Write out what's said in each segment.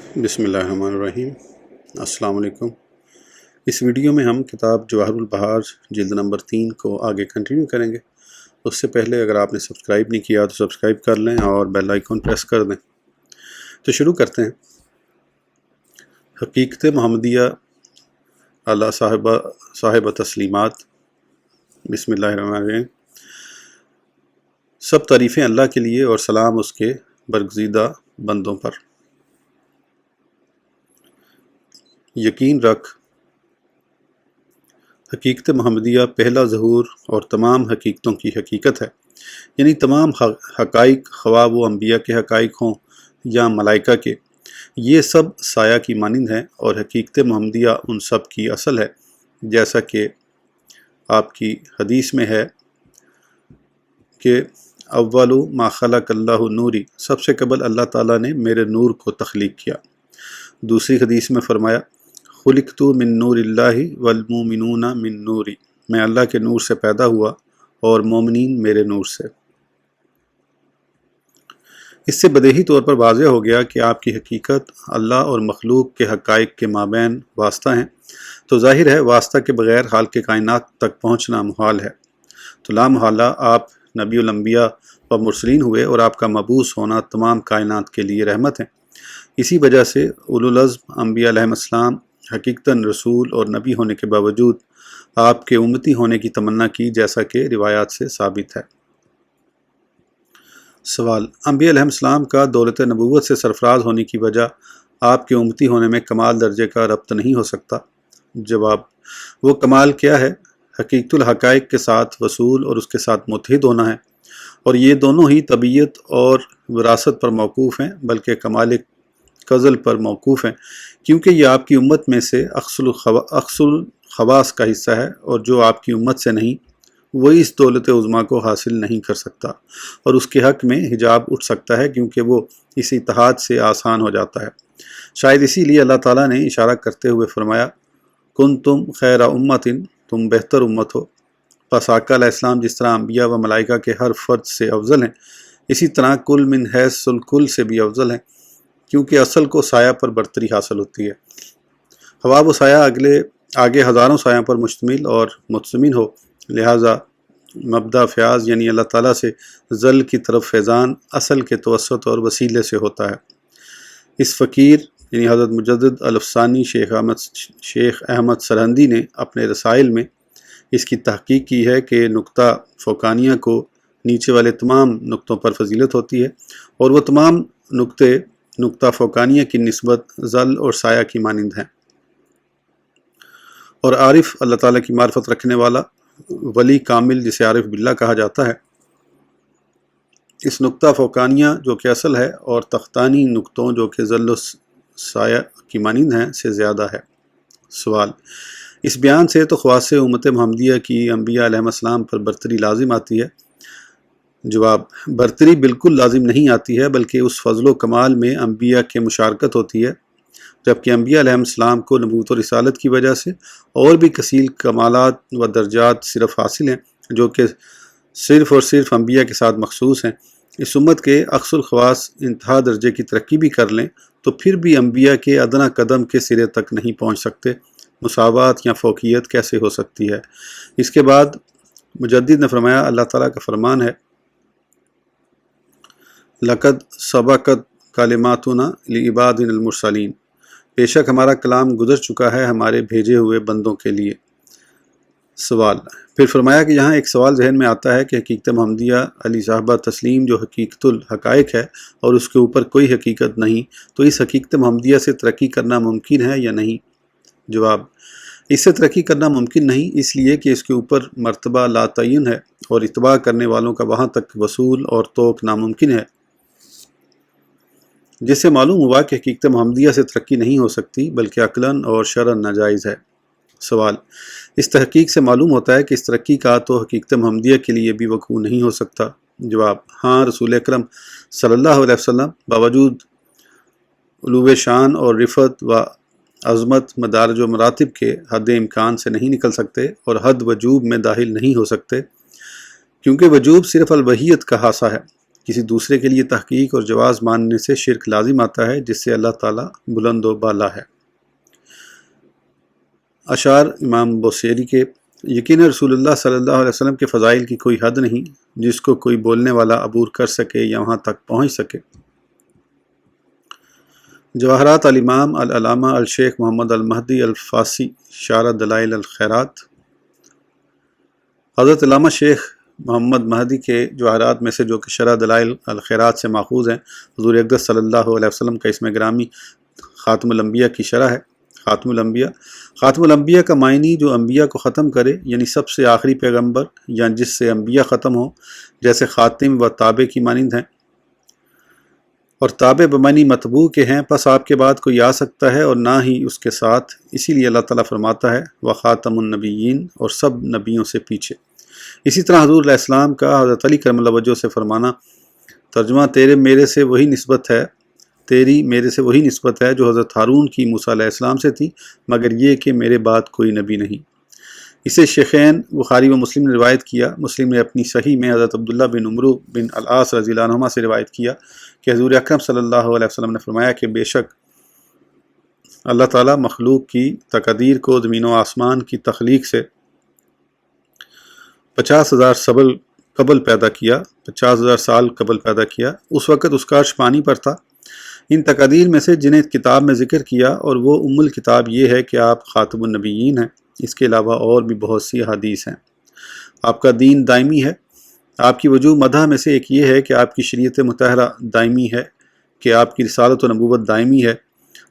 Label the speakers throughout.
Speaker 1: بسم اللہ الرحمن الرحیم۔ السلام علیکم۔ اس ویڈیو میں ہم کتاب جواہر البحار جلد نمبر 3 کو آگے کنٹینیو کریں گے۔ اس سے پہلے اگر آپ نے سبسکرائب نہیں کیا تو سبسکرائب کر لیں اور بیل آئیکن پریس کر دیں۔ تو شروع کرتے ہیں۔ حقیقت محمدیہ اللہ صاحب تسلیمات۔ بسم اللہ الرحمن الرحیم۔ سب تعریفیں اللہ کے لیے اور سلام اس کے برگزیدہ بندوں پر۔ یقین رکھ، حقیقت محمدیہ پہلا ظہور اور تمام حقیقتوں کی حقیقت ہے، یعنی تمام حقائق، خواہ وہ انبیاء کے حقائق ہوں یا ملائکہ کے، یہ سب سایہ کی مانند ہیں، اور حقیقت محمدیہ ان سب کی اصل ہے، جیسا کہ آپ کی حدیث میں ہے کہ اول ما خلق اللہ نوری، سب سے قبل اللہ تعالیٰ نے میرے نور کو تخلیق کیا۔ دوسری حدیث میں فرمایا خلقت من نور اللہ والمومنون من نوری، میں اللہ کے نور سے پیدا ہوا اور مومنین میرے نور سے۔ اس سے بدیہی طور پر واضح ہو گیا کہ آپ کی حقیقت اللہ اور مخلوق کے حقائق کے مابین واسطہ ہیں، تو ظاہر ہے واسطہ کے بغیر خالق کائنات تک پہنچنا محال ہے، تو لا محالہ آپ نبی الانبیاء و مرسلین ہوئے، اور آپ کا مبعوث ہونا تمام کائنات کے لیے رحمت ہے۔ اسی وجہ سے اولو العزم انبیاء علیہ السلام حقیقتاً رسول اور نبی ہونے کے باوجود آپ کے امتی ہونے کی تمنا کی، جیسا کہ روایات سے ثابت ہے۔ سوال: انبیاء علیہ السلام کا دولت نبوت سے سرفراز ہونے کی وجہ آپ کے امتی ہونے میں کمال درجے کا ربط نہیں ہو سکتا؟ جواب: وہ کمال کیا ہے؟ حقیقت الحقائق کے ساتھ وصول اور اس کے ساتھ متحد ہونا ہے، اور یہ دونوں ہی طبیعت اور وراثت پر موقوف ہیں، بلکہ کمال کزل پر موقوف ہیں، کیونکہ یہ آپ کی امت میں سے اخص الخواص کا حصہ ہے، اور جو آپ کی امت سے نہیں، وہ اس دولت عظمیٰ کو حاصل نہیں کر سکتا، اور اس کے حق میں حجاب اٹھ سکتا ہے، کیونکہ وہ اس اتحاد سے آسان ہو جاتا ہے۔ شاید اسی لیے اللہ تعالیٰ نے اشارہ کرتے ہوئے فرمایا کنتم خیر امت، تم بہتر امت ہو۔ پس آقا علیہ السلام جس طرح انبیاء و ملائکہ کے ہر فرد سے افضل ہیں، اسی طرح کل من حیث الکل سے بھی افضل ہیں، کیونکہ اصل کو سایہ پر برتری حاصل ہوتی ہے، خواہ وہ سایہ آگے ہزاروں سایوں پر مشتمل اور متضمن ہو۔ لہٰذا مبدا فیاض یعنی اللہ تعالیٰ سے ذل کی طرف فیضان اصل کے توسط اور وسیلے سے ہوتا ہے۔ اس فقیر یعنی حضرت مجدد الافسانی شیخ احمد سرہندی نے اپنے رسائل میں اس کی تحقیق کی ہے کہ نقطہ فوقانیہ کو نیچے والے تمام نقطوں پر فضیلت ہوتی ہے، اور وہ تمام نقطہ فوقانیہ کی نسبت ظل اور سایہ کی مانند ہیں، اور عارف اللہ تعالیٰ کی معرفت رکھنے والا ولی کامل جسے عارف باللہ کہا جاتا ہے، اس نقطہ فوقانیہ جو کہ اصل ہے اور تختانی نقطوں جو کہ ظل و سایہ کی مانند ہیں سے زیادہ ہے۔ سوال: اس بیان سے تو خواص امت محمدیہ کی انبیاء علیہ السلام پر برتری لازم آتی ہے؟ جواب: برتری بالکل لازم نہیں آتی ہے، بلکہ اس فضل و کمال میں انبیاء کے مشارکت ہوتی ہے، جبکہ انبیاء علیہ السلام کو نبوت و رسالت کی وجہ سے اور بھی کثیر کمالات و درجات صرف حاصل ہیں، جو کہ صرف اور صرف انبیاء کے ساتھ مخصوص ہیں۔ اس امت کے اقصى الخواص انتہا درجے کی ترقی بھی کر لیں تو پھر بھی انبیاء کے ادنیٰ قدم کے سرے تک نہیں پہنچ سکتے۔ مساوات یا فوقیت کیسے ہو سکتی ہے؟ اس کے بعد مجدد نے فرمایا اللہ تعالیٰ کا فرمان ہے لقد سبقت کلماتنا لعبادنا المرسلین، بے شک ہمارا کلام گزر چکا ہے ہمارے بھیجے ہوئے بندوں کے لیے۔ سوال: پھر فرمایا کہ یہاں ایک سوال ذہن میں آتا ہے کہ حقیقت محمدیہ علی صاحبہ تسلیم جو حقیقت الحقائق ہے اور اس کے اوپر کوئی حقیقت نہیں، تو اس حقیقت محمدیہ سے ترقی کرنا ممکن ہے یا نہیں؟ جواب: اس سے ترقی کرنا ممکن نہیں، اس لیے کہ اس کے اوپر مرتبہ لا تعین ہے، اور اتباع کرنے والوں کا وہاں تک وصول اور توق ناممکن ہے، جس سے معلوم ہوا کہ حقیقت محمدیہ سے ترقی نہیں ہو سکتی، بلکہ عقلاً اور شرعاً ناجائز ہے۔ سوال: اس تحقیق سے معلوم ہوتا ہے کہ اس ترقی کا تو حقیقت محمدیہ کے لیے بھی وقوع نہیں ہو سکتا؟ جواب: ہاں، رسول اکرم صلی اللہ علیہ وسلم باوجود علو شان اور رفعت و عظمت مدارج و مراتب کے حد امکان سے نہیں نکل سکتے اور حد وجوب میں داخل نہیں ہو سکتے، کیونکہ وجوب صرف الوحیت کا حاصہ ہے، کسی دوسرے کے لیے تحقیق اور جواز ماننے سے شرک لازم آتا ہے، جس سے اللہ تعالیٰ بلند و بالا ہے۔ اشعار امام بوصیری کے: یقینا رسول اللہ صلی اللہ علیہ وسلم کے فضائل کی کوئی حد نہیں جس کو کوئی بولنے والا عبور کر سکے یا وہاں تک پہنچ سکے۔ جواہرات الامام العلامہ الشیخ محمد المہدی الفاسی شارح دلائل الخیرات۔ حضرت علامہ شیخ محمد مہدی کے جواہرات میں سے جو کہ شرح دلائل الخیرات سے ماخوذ ہیں، حضور اقدس صلی اللہ علیہ وسلم کا اسم گرامی خاتم الانبیاء کی شرح ہے۔ خاتم الانبیاء کا معنی جو انبیاء کو ختم کرے، یعنی سب سے آخری پیغمبر یا جس سے انبیاء ختم ہوں، جیسے خاتم و تابع کی مانند ہیں، اور تابع بمعنی متبوع کے ہیں، پس آپ کے بعد کوئی آ سکتا ہے اور نہ ہی اس کے ساتھ، اسی لیے اللہ تعالیٰ فرماتا ہے وخاتم النبیین، اور سب نبیوں سے پیچھے۔ اسی طرح حضور علیہ السلام کا حضرت علی کرم اللہ وجہہ سے فرمانا، ترجمہ: تیری میرے سے وہی نسبت ہے جو حضرت ہارون کی موسیٰ علیہ السلام سے تھی، مگر یہ کہ میرے بعد کوئی نبی نہیں۔ اسے شیخین بخاری و مسلم نے روایت کیا۔ مسلم نے اپنی صحیح میں حضرت عبداللہ بن عمرو بن العاص رضی اللہ عنہما سے روایت کیا کہ حضور اکرم صلی اللہ علیہ وسلم نے فرمایا کہ بے شک اللہ تعالیٰ مخلوق کی تقدیر کو زمین و آسمان کی تخلیق سے 50,000 سال قبل پیدا کیا۔ اس وقت اس کا عرش پانی پر تھا۔ ان تقادیر میں سے جنہیں کتاب میں ذکر کیا، اور وہ ام الکتاب یہ ہے کہ آپ خاتم النبیین ہیں۔ اس کے علاوہ اور بھی بہت سی حدیث ہیں۔ آپ کا دین دائمی ہے۔ آپ کی وجوہ مدح میں سے ایک یہ ہے کہ آپ کی شریعت مطہرہ دائمی ہے، کہ آپ کی رسالت و نبوت دائمی ہے،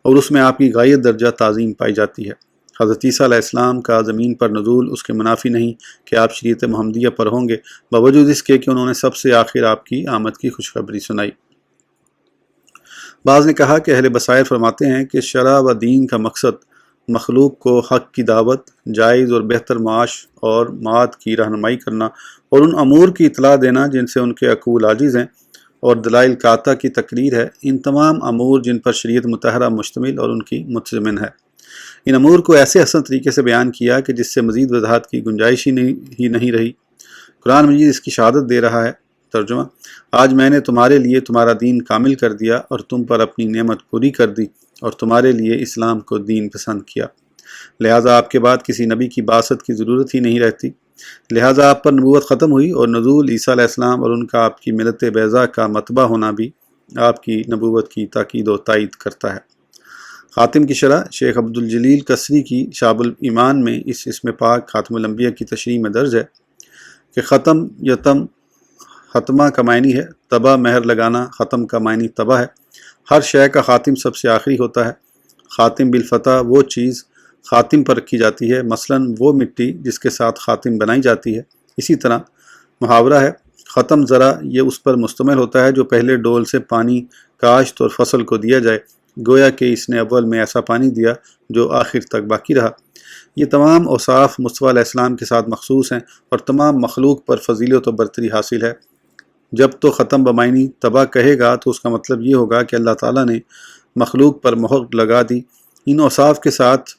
Speaker 1: اور اس میں آپ کی غایت درجہ تعظیم پائی جاتی ہے۔ حضرت عیسیٰ علیہ السلام کا زمین پر نزول اس کے منافی نہیں کہ آپ شریعت محمدیہ پر ہوں گے، باوجود اس کے کہ انہوں نے سب سے آخر آپ کی آمد کی خوشخبری سنائی۔ بعض نے کہا کہ اہل بصائر فرماتے ہیں کہ شرع و دین کا مقصد مخلوق کو حق کی دعوت، جائز اور بہتر معاش اور معاد کی رہنمائی کرنا، اور ان امور کی اطلاع دینا جن سے ان کے عقول عاجز ہیں، اور دلائل قاطع کی تقریر ہے۔ ان تمام امور جن پر شریعت مطہرہ مشتمل اور ان کی متضمن ہے، ان امور کو ایسے حسن طریقے سے بیان کیا کہ جس سے مزید وضاحت کی گنجائش ہی نہیں رہی۔ قرآن مجید اس کی شہادت دے رہا ہے۔ ترجمہ: آج میں نے تمہارے لیے تمہارا دین کامل کر دیا اور تم پر اپنی نعمت پوری کر دی اور تمہارے لیے اسلام کو دین پسند کیا، لہٰذا آپ کے بعد کسی نبی کی بعثت کی ضرورت ہی نہیں رہتی۔ لہٰذا آپ پر نبوت ختم ہوئی، اور نزول عیسیٰ علیہ السلام اور ان کا آپ کی ملت بیضاء کا متبع ہونا بھی آپ کی نبوت کی تاکید و تائید کرتا ہے۔ خاتم کی شرح شیخ عبدالجلیل قصری کی شعب الایمان میں اس اسم پاک خاتم الانبیاء کی تشریح میں درج ہے کہ ختم یتم ختمہ کا معنی ہے تباہ، مہر لگانا۔ ختم کا معنی تباہ ہے۔ ہر شے کا خاتم سب سے آخری ہوتا ہے۔ خاتم بالفتح وہ چیز خاتم پر رکھی جاتی ہے، مثلا وہ مٹی جس کے ساتھ خاتم بنائی جاتی ہے۔ اسی طرح محاورہ ہے ختم ذرا، یہ اس پر مشتمل ہوتا ہے جو پہلے ڈول سے پانی کاشت اور فصل کو دیا جائے، گویا کہ اس نے اول میں ایسا پانی دیا جو آخر تک باقی رہا۔ یہ تمام اوصاف مصطفیٰ علیہ السلام کے ساتھ مخصوص ہیں اور تمام مخلوق پر فضیلت و برتری حاصل ہے۔ جب تو ختم بمعنی تباہ کہے گا تو اس کا مطلب یہ ہوگا کہ اللہ تعالیٰ نے مخلوق پر مہر لگا دی۔ ان اوصاف کے ساتھ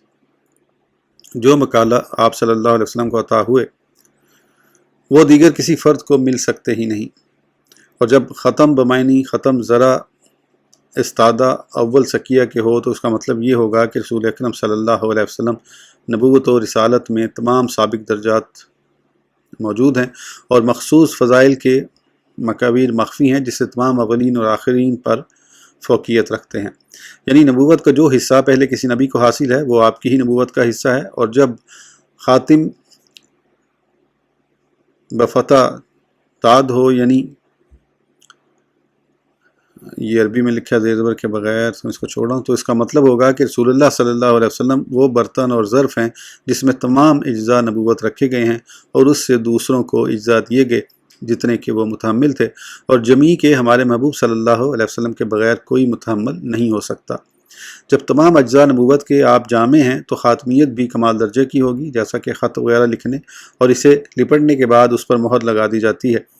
Speaker 1: جو مکالہ آپ صلی اللہ علیہ وسلم کو عطا ہوئے وہ دیگر کسی فرد کو مل سکتے ہی نہیں۔ اور جب ختم بمعنی ختم ذرا استادہ اول سکیہ کے ہو تو اس کا مطلب یہ ہوگا کہ رسول اکرم صلی اللہ علیہ وسلم نبوت و رسالت میں تمام سابق درجات موجود ہیں اور مخصوص فضائل کے مکابیر مخفی ہیں، جس سے تمام اولین اور آخرین پر فوقیت رکھتے ہیں۔ یعنی نبوت کا جو حصہ پہلے کسی نبی کو حاصل ہے وہ آپ کی ہی نبوت کا حصہ ہے، اور جب خاتم بفتح تاد ہو، یعنی یہ عربی میں لکھا زیر زبر کے بغیر تو اس کو چھوڑا ہوں، تو اس کا مطلب ہوگا کہ رسول اللہ صلی اللہ علیہ وسلم وہ برتن اور ظرف ہیں جس میں تمام اجزاء نبوت رکھے گئے ہیں، اور اس سے دوسروں کو اجزاء دیے گئے جتنے کہ وہ متحمل تھے، اور جمیع کے ہمارے محبوب صلی اللہ علیہ وسلم کے بغیر کوئی متحمل نہیں ہو سکتا۔ جب تمام اجزاء نبوت کے آپ جامع ہیں تو خاتمیت بھی کمال درجے کی ہوگی، جیسا کہ خط وغیرہ لکھنے اور اسے لپٹنے کے بعد اس پر مہر لگا دی جاتی ہے۔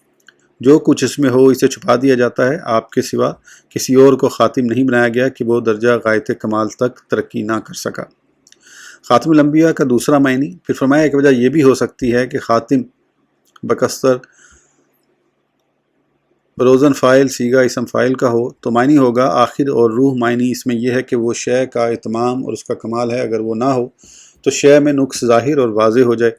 Speaker 1: جو کچھ اس میں ہو اسے چھپا دیا جاتا ہے، آپ کے سوا کسی اور کو خاتم نہیں بنایا گیا کہ وہ درجہ غایت کمال تک ترقی نہ کر سکا۔ خاتم الانبیاء کا دوسرا معنی پھر فرمایا ایک وجہ یہ بھی ہو سکتی ہے کہ خاتم بکثر روزن فائل سیگا اسم فائل کا ہو تو معنی ہوگا آخر، اور روح معنی اس میں یہ ہے کہ وہ شے کا اتمام اور اس کا کمال ہے۔ اگر وہ نہ ہو تو شے میں نقص ظاہر اور واضح ہو جائے۔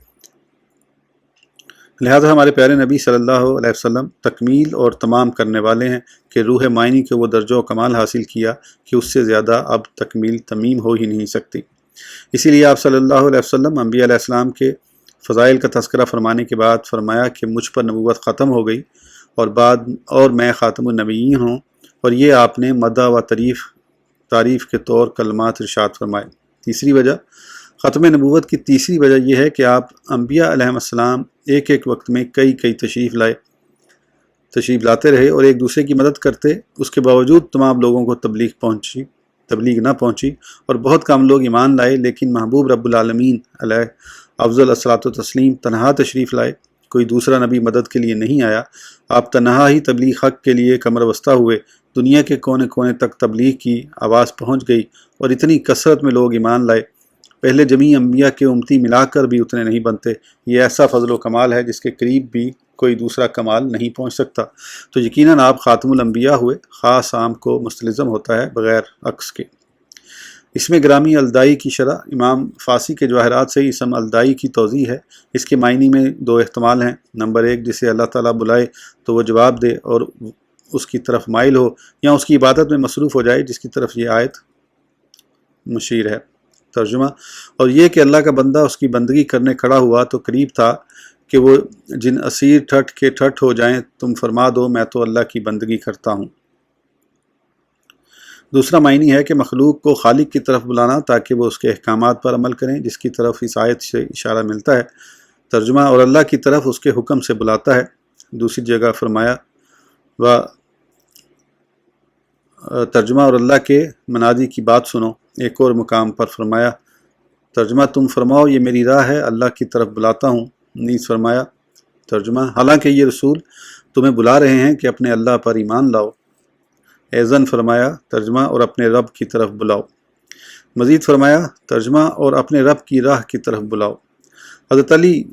Speaker 1: لہذا ہمارے پیارے نبی صلی اللہ علیہ وسلم تکمیل اور تمام کرنے والے ہیں کہ روح معنی کے وہ درجہ و کمال حاصل کیا کہ اس سے زیادہ اب تکمیل تمیم ہو ہی نہیں سکتی۔ اسی لیے آپ صلی اللہ علیہ وسلم انبیاء علیہ السلام کے فضائل کا تذکرہ فرمانے کے بعد فرمایا کہ مجھ پر نبوت ختم ہو گئی اور میں خاتم النبیین ہوں، اور یہ آپ نے مدح و تعریف کے طور کلمات ارشاد فرمائے۔ تیسری وجہ، ختم نبوت کی تیسری وجہ یہ ہے کہ آپ انبیاء علیہ السلام ایک ایک وقت میں کئی تشریف لاتے رہے اور ایک دوسرے کی مدد کرتے، اس کے باوجود تمام لوگوں کو تبلیغ نہ پہنچی اور بہت کم لوگ ایمان لائے، لیکن محبوب رب العالمین علیہ افضل الصلاۃ و تسلیم تنہا تشریف لائے، کوئی دوسرا نبی مدد کے لیے نہیں آیا۔ آپ تنہا ہی تبلیغ حق کے لیے کمر بستہ ہوئے، دنیا کے کونے کونے تک تبلیغ کی آواز پہنچ گئی اور اتنی کثرت میں لوگ ایمان لائے، پہلے جمیع انبیاء کے امتی ملا کر بھی اتنے نہیں بنتے۔ یہ ایسا فضل و کمال ہے جس کے قریب بھی کوئی دوسرا کمال نہیں پہنچ سکتا۔ تو یقیناً آپ خاتم الانبیاء ہوئے، خاص عام کو مستلزم ہوتا ہے بغیر عکس کے۔ اس میں گرامی الدائی کی شرح امام فاسی کے جواہرات سے اسم الدائی کی توضیح ہے۔ اس کے معنی میں دو احتمال ہیں۔ نمبر ایک، جسے اللہ تعالیٰ بلائے تو وہ جواب دے اور اس کی طرف مائل ہو، یا اس کی عبادت میں مصروف ہو جائے، جس کی طرف یہ آیت مشیر ہے۔ ترجمہ، اور یہ کہ اللہ کا بندہ اس کی بندگی کرنے کھڑا ہوا تو قریب تھا کہ وہ جن اسیر ٹھٹ کے ٹھٹ ہو جائیں، تم فرما دو میں تو اللہ کی بندگی کرتا ہوں۔ دوسرا معنی ہے کہ مخلوق کو خالق کی طرف بلانا تاکہ وہ اس کے احکامات پر عمل کریں، جس کی طرف اس آیت سے اشارہ ملتا ہے۔ ترجمہ، اور اللہ کی طرف اس کے حکم سے بلاتا ہے۔ دوسری جگہ فرمایا ترجمہ، اور اللہ کے منادی کی بات سنو۔ ایک اور مقام پر فرمایا ترجمہ، تم فرماؤ یہ میری راہ ہے، اللہ کی طرف بلاتا ہوں۔ نیز فرمایا ترجمہ، حالانکہ یہ رسول تمہیں بلا رہے ہیں کہ اپنے اللہ پر ایمان لاؤ۔ ایزن فرمایا ترجمہ، اور اپنے رب کی طرف بلاؤ۔ مزید فرمایا ترجمہ، اور اپنے رب کی راہ کی طرف بلاؤ۔ حضرت علی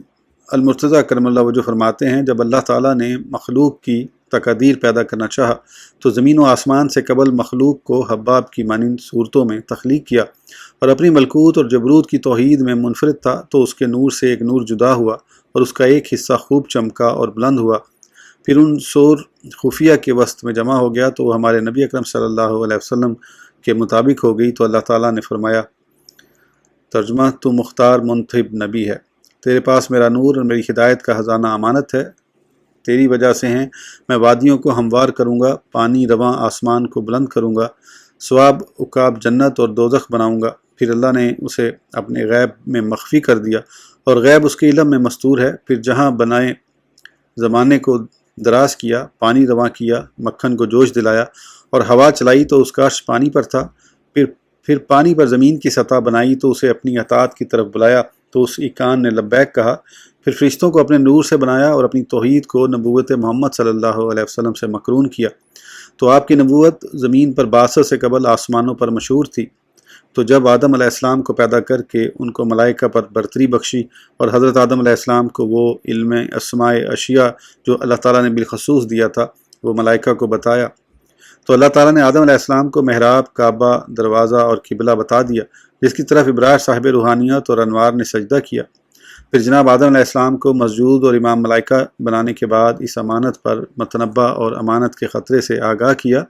Speaker 1: المرتضیٰ کرم اللہ وجہ فرماتے ہیں، جب اللہ تعالیٰ نے مخلوق کی تقادیر پیدا کرنا چاہا تو زمین و آسمان سے قبل مخلوق کو حباب کی مانند صورتوں میں تخلیق کیا، اور اپنی ملکوت اور جبروت کی توحید میں منفرد تھا، تو اس کے نور سے ایک نور جدا ہوا اور اس کا ایک حصہ خوب چمکا اور بلند ہوا، پھر ان سور خفیہ کے وسط میں جمع ہو گیا تو وہ ہمارے نبی اکرم صلی اللہ علیہ وسلم کے مطابق ہو گئی۔ تو اللہ تعالیٰ نے فرمایا ترجمہ، تو مختار منتخب نبی ہے، تیرے پاس میرا نور اور میری ہدایت کا خزانہ امانت ہے، تیری وجہ سے ہیں، میں وادیوں کو ہموار کروں گا، پانی رواں آسمان کو بلند کروں گا، ثواب عقاب جنت اور دوزخ بناؤں گا۔ پھر اللہ نے اسے اپنے غیب میں مخفی کر دیا اور غیب اس کے علم میں مستور ہے۔ پھر جہاں بنائے زمانے کو دراز کیا، پانی رواں کیا، مکھن کو جوش دلایا اور ہوا چلائی تو اس کا عرش پانی پر تھا، پھر پانی پر زمین کی سطح بنائی تو اسے اپنی اطاعت کی طرف بلایا تو اس ایقان نے لبیک کہا، پھر فرشتوں کو اپنے نور سے بنایا اور اپنی توحید کو نبوت محمد صلی اللہ علیہ وسلم سے مقرون کیا۔ تو آپ کی نبوت زمین پر بعثت سے قبل آسمانوں پر مشہور تھی۔ تو جب آدم علیہ السلام کو پیدا کر کے ان کو ملائکہ پر برتری بخشی اور حضرت آدم علیہ السلام کو وہ علم اسماء اشیاء جو اللہ تعالیٰ نے بالخصوص دیا تھا وہ ملائکہ کو بتایا، تو اللہ تعالیٰ نے آدم علیہ السلام کو محراب، کعبہ، دروازہ اور قبلہ بتا دیا، جس کی طرف ابراہیم صاحب روحانیت اور انوار نے سجدہ کیا۔ پھر جناب آدم علیہ السلام کو مسجود اور امام ملائکہ بنانے کے بعد اس امانت پر متنبہ اور امانت کے خطرے سے آگاہ کیا۔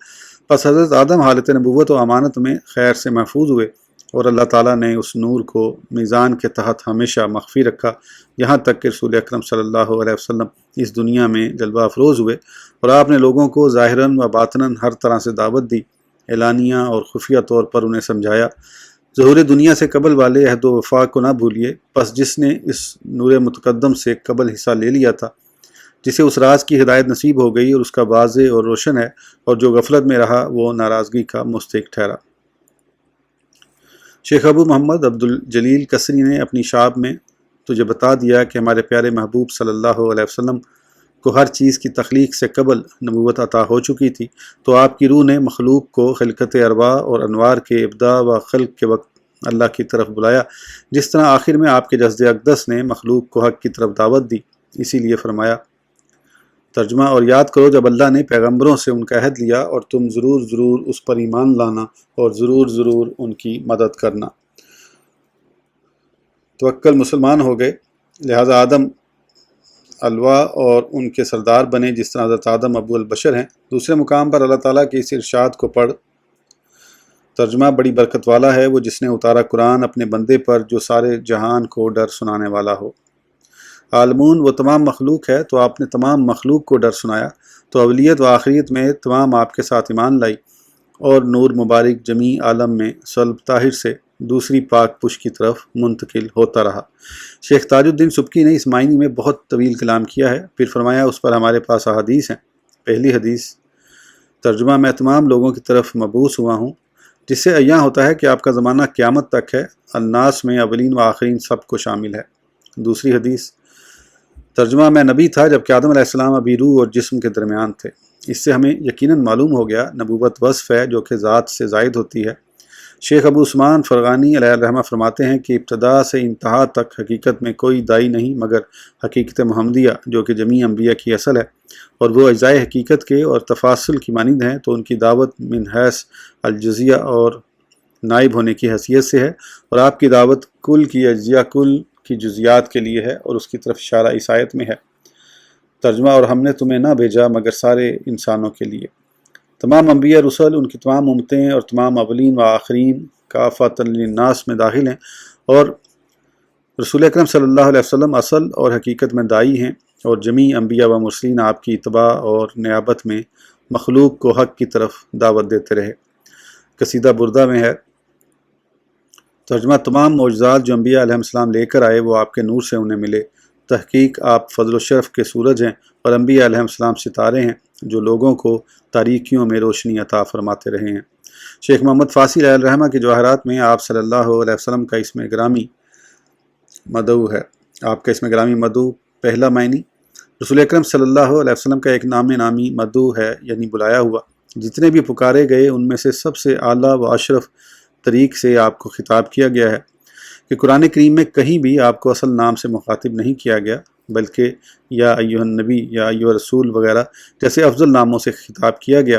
Speaker 1: پس حضرت آدم حالت نبوت و امانت میں خیر سے محفوظ ہوئے اور اللہ تعالیٰ نے اس نور کو میزان کے تحت ہمیشہ مخفی رکھا، یہاں تک کہ رسول اکرم صلی اللہ علیہ وسلم اس دنیا میں جلوہ افروز ہوئے اور آپ نے لوگوں کو ظاہراً و باطناً ہر طرح سے دعوت دی، اعلانیہ اور خفیہ طور پر انہیں سمجھایا۔ ظہور دنیا سے قبل والے عہد و وفا کو نہ بھولیے، پس جس نے اس نور متقدم سے قبل حصہ لے لیا تھا، جسے اس راز کی ہدایت نصیب ہو گئی اور اس کا واضح اور روشن ہے، اور جو غفلت میں رہا وہ ناراضگی کا مستحق ٹھہرا۔ شیخ ابو محمد عبد الجلیل کسری نے اپنی شعب میں تجھے بتا دیا کہ ہمارے پیارے محبوب صلی اللہ علیہ وسلم کو ہر چیز کی تخلیق سے قبل نبوت عطا ہو چکی تھی، تو آپ کی روح نے مخلوق کو خلقت ارواح اور انوار کے ابداع و خلق کے وقت اللہ کی طرف بلایا، جس طرح آخر میں آپ کے جسد اقدس نے مخلوق کو حق کی طرف دعوت دی۔ اسی لیے فرمایا ترجمہ اور یاد کرو جب اللہ نے پیغمبروں سے ان کا عہد لیا اور تم ضرور ضرور اس پر ایمان لانا اور ضرور ضرور ان کی مدد کرنا۔ توکل مسلمان ہو گئے، لہذا آدم الوا اور ان کے سردار بنے جس طرح حضرت آدم ابو البشر ہیں۔ دوسرے مقام پر اللہ تعالیٰ کے اس ارشاد کو پڑھ۔ ترجمہ بڑی برکت والا ہے وہ جس نے اتارا قرآن اپنے بندے پر جو سارے جہان کو ڈر سنانے والا ہو۔ عالمون وہ تمام مخلوق ہے تو آپ نے تمام مخلوق کو ڈر سنایا تو اولیت و آخریت میں تمام آپ کے ساتھ ایمان لائی اور نور مبارک جمیع عالم میں صلب طاہر سے دوسری پاک پش کی طرف منتقل ہوتا رہا۔ شیخ تاج الدین سبکی نے اس معنی میں بہت طویل کلام کیا ہے، پھر فرمایا اس پر ہمارے پاس احادیث ہیں۔ پہلی حدیث۔ ترجمہ میں تمام لوگوں کی طرف مبعوث ہوا ہوں، جس سے عیاں ہوتا ہے کہ آپ کا زمانہ قیامت تک ہے، الناس میں اولین و آخرین سب کو شامل ہے۔ دوسری حدیث۔ ترجمہ میں نبی تھا جبکہ آدم علیہ السلام ابھی روح اور جسم کے درمیان تھے۔ اس سے ہمیں یقیناً معلوم ہو گیا نبوت وصف ہے جو کہ ذات سے زائد ہوتی ہے۔ شیخ ابو عثمان فرغانی علیہ الرحمہ فرماتے ہیں کہ ابتدا سے انتہا تک حقیقت میں کوئی داعی نہیں مگر حقیقت محمدیہ جو کہ جمیع انبیاء کی اصل ہے، اور وہ اجزائے حقیقت کے اور تفاصل کی مانند ہیں، تو ان کی دعوت من حیث الجزیہ اور نائب ہونے کی حیثیت سے ہے، اور آپ کی دعوت کل کی اجزیہ کل کی جزیات کے لیے ہے اور اس کی طرف اشارہ اس آیت میں ہے۔ ترجمہ اور ہم نے تمہیں نہ بھیجا مگر سارے انسانوں کے لیے۔ تمام انبیاء رسل ان کی تمام امتیں اور تمام اولین و آخرین کافۃ للناس میں داخل ہیں، اور رسول اکرم صلی اللہ علیہ وسلم اصل اور حقیقت میں داعی ہیں، اور جمیع انبیاء و مرسلین آپ کی اتباع اور نیابت میں مخلوق کو حق کی طرف دعوت دیتے رہے۔ قصیدہ بردہ میں ہے۔ ترجمہ تمام معجزات جو انبیاء علیہ السلام لے کر آئے وہ آپ کے نور سے انہیں ملے۔ تحقیق آپ فضل و شرف کے سورج ہیں اور انبیاء علیہ السلام ستارے ہیں جو لوگوں کو تاریکیوں میں روشنی عطا فرماتے رہے ہیں۔ شیخ محمد فاصل علیہ الرحمہ کے جواہرات میں آپ صلی اللہ علیہ وسلم کا اسم گرامی مدعو ہے۔ آپ کا اسم گرامی مدعو پہلا معنی رسول اکرم صلی اللہ علیہ وسلم کا ایک نامی مدعو ہے، یعنی بلایا ہوا۔ جتنے بھی پکارے گئے ان میں سے سب سے اعلیٰ و اشرف طریق سے آپ کو خطاب کیا گیا ہے کہ قرآن کریم میں کہیں بھی آپ کو اصل نام سے مخاطب نہیں کیا گیا، بلکہ یا ایھا النبی یا ایھا رسول وغیرہ جیسے افضل ناموں سے خطاب کیا گیا،